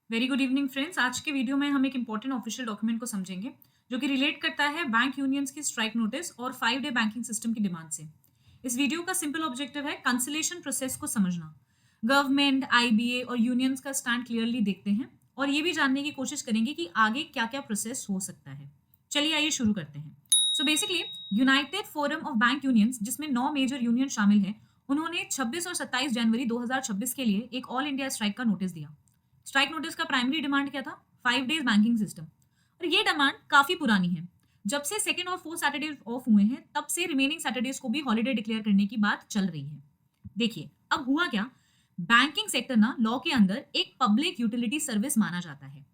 Very good evening friends. आज के video में हम एक इंपॉर्टेंट ऑफिशियल डॉक्यूमेंट को समझेंगे जो कि रिलेट करता है बैंक यूनियंस की स्ट्राइक नोटिस और 5 डे बैंकिंग सिस्टम की डिमांड से। इस वीडियो का सिंपल ऑब्जेक्टिव है कंसलेशन प्रोसेस को समझना। गवर्नमेंट, आईबीए और यूनियंस का स्टैंड क्लियरली देखते हैं और ये भी जानने की कोशिश करेंगे कि आगे क्या क्या प्रोसेस हो सकता है। चलिए आइए शुरू करते हैं। So basically United forum of bank unions, जिसमें 9 मेजर यूनियन शामिल हैं, उन्होंने 26 और 27 जनवरी 2026 के लिए एक ऑल इंडिया स्ट्राइक का नोटिस दिया। स्ट्राइक नोटिस का प्राइमरी डिमांड क्या था? 5 डेज बैंकिंग सिस्टम। और ये डिमांड काफी पुरानी है। जब से सेकंड और फोर्थ सैटरडे ऑफ हुए हैं, तब से रिमेनिंग सैटरडेज को भी हॉलिडे डिक्लेयर करने की बात चल रही है। देखिए अब हुआ क्या। बैंकिंग सेक्टर ना लॉ के अंदर एक पब्लिक यूटिलिटी सर्विस माना जाता है।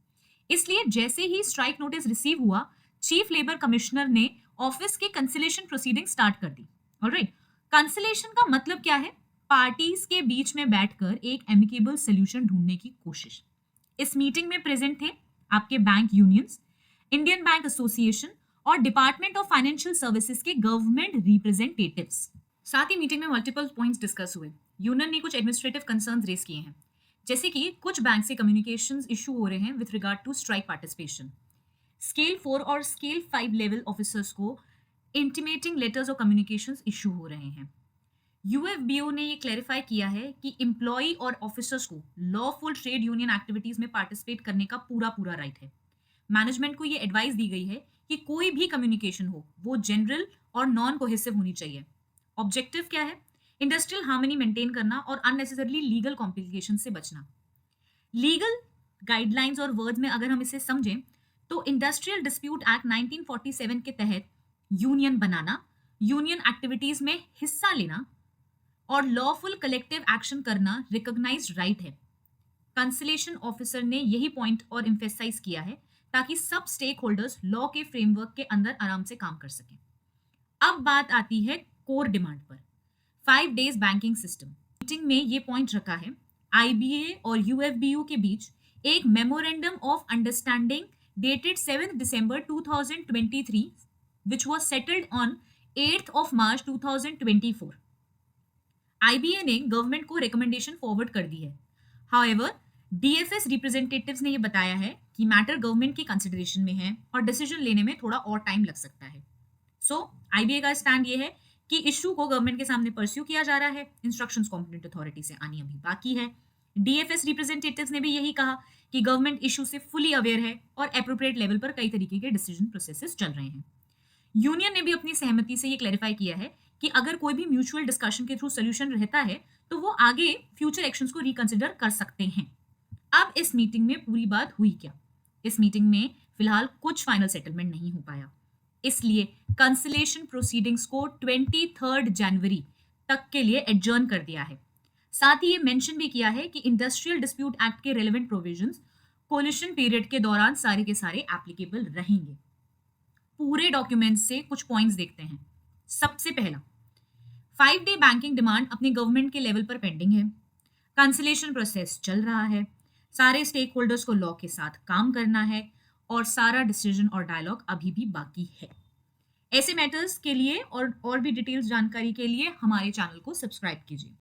इसलिए जैसे ही स्ट्राइक नोटिस रिसीव हुआ, चीफ लेबर कमिश्नर ने ऑफिस के कंसिलेशन प्रोसीडिंग स्टार्ट कर दी। ऑलराइट। कंसिलेशन का मतलब क्या है? पार्टीज के बीच में बैठकर एक एमिकेबल सोल्यूशन ढूंढने की कोशिश। इस मीटिंग में प्रेजेंट थे आपके bank unions, Indian bank association और डिपार्टमेंट ऑफ फाइनेंशियल सर्विसेज के गवर्नमेंट रिप्रेजेंटेटिव्स। साथ ही मीटिंग में मल्टीपल पॉइंट्स डिस्कस हुए। यूनियन ने कुछ एडमिनिस्ट्रेटिव कंसर्न्स रेज किए हैं, जैसे कि कुछ बैंक से कम्युनिकेशंस इशू हो रहे हैं with regard to strike participation. Scale 4 और स्केल 5 लेवल ऑफिसर्स को इंटीमेटिंग लेटर्स और कम्युनिकेशंस इशू हो रहे हैं। यूएफबीओ ने ये क्लैरिफाई किया है कि एम्प्लॉय और ऑफिसर्स को लॉफुल ट्रेड यूनियन एक्टिविटीज में पार्टिसिपेट करने का पूरा पूरा राइट है। मैनेजमेंट को ये एडवाइस दी गई है कि कोई भी कम्युनिकेशन हो वो जनरल और नॉन कोहेसिव होनी चाहिए। ऑब्जेक्टिव क्या है? इंडस्ट्रियल हार्मनी मेंटेन करना और अननेसेसरली लीगल कॉम्प्लिकेशन से बचना। लीगल गाइडलाइंस और वर्ड्स में अगर हम इसे समझें, तो इंडस्ट्रियल डिस्प्यूट एक्ट 1947 के तहत यूनियन बनाना, यूनियन एक्टिविटीज में हिस्सा लेना और लॉफुल कलेक्टिव एक्शन करना रिकॉग्नाइज्ड राइट है। कंसलेशन ऑफिसर ने यही पॉइंट और इम्फेसाइज किया है ताकि सब स्टेक होल्डर्स लॉ के फ्रेमवर्क के अंदर आराम से काम कर सकें। अब बात आती है कोर डिमांड पर। 5 डेज बैंकिंग सिस्टम मीटिंग में ये पॉइंट रखा है। आईबीए और यूएफबीयू के बीच एक memorandum of understanding dated 7 December 2023 which was settled on 8th of March 2024। IBA ने गवर्नमेंट को रिकमेंडेशन फॉरवर्ड कर दी है। हाउएवर, डीएफएस रिप्रेजेंटेटिव्स ने ये बताया है कि मैटर गवर्नमेंट की कंसिडरेशन में है और डिसीजन लेने में थोड़ा और टाइम लग सकता है। सो आईबीए का स्टैंड ये है कि इशू को गवर्नमेंट के सामने परस्यू किया जा रहा है। इंस्ट्रक्शंस कॉम्पिटेंट अथॉरिटी से आनी अभी बाकी है। डीएफएस रिप्रेजेंटेटिव्स ने भी यही कहा कि गवर्नमेंट इशू से फुली अवेयर है और एप्रोप्रिएट लेवल पर कई तरीके के डिसीजन प्रोसेसेस चल रहे हैं। यूनियन ने भी अपनी सहमति से ये क्लैरिफाई किया है कि अगर कोई भी म्यूचुअल डिस्कशन के थ्रू सोल्यूशन रहता है, तो वो आगे फ्यूचर एक्शंस को रिकंसिडर कर सकते हैं। अब इस मीटिंग में पूरी बात हुई क्या? इस मीटिंग में फिलहाल कुछ फाइनल सेटलमेंट नहीं हो पाया, इसलिए कंसलेशन प्रोसीडिंग्स को 23 जनवरी तक के लिए एडजर्न कर दिया है। साथ ही ये मेंशन भी किया है कि इंडस्ट्रियल डिस्प्यूट एक्ट के रेलेवेंट प्रोविजंस कोलिशन पीरियड के दौरान सारे के सारे एप्लीकेबल रहेंगे। पूरे डॉक्यूमेंट से कुछ पॉइंट्स देखते हैं। सबसे पहला, 5 डे बैंकिंग डिमांड अपने गवर्नमेंट के लेवल पर पेंडिंग है। कंसलेशन प्रोसेस चल रहा है। सारे स्टेक होल्डर्स को लॉ के साथ काम करना है और सारा डिसीजन और डायलॉग अभी भी बाकी है। ऐसे मैटर्स के लिए और भी डिटेल्स जानकारी के लिए हमारे चैनल को सब्सक्राइब कीजिए।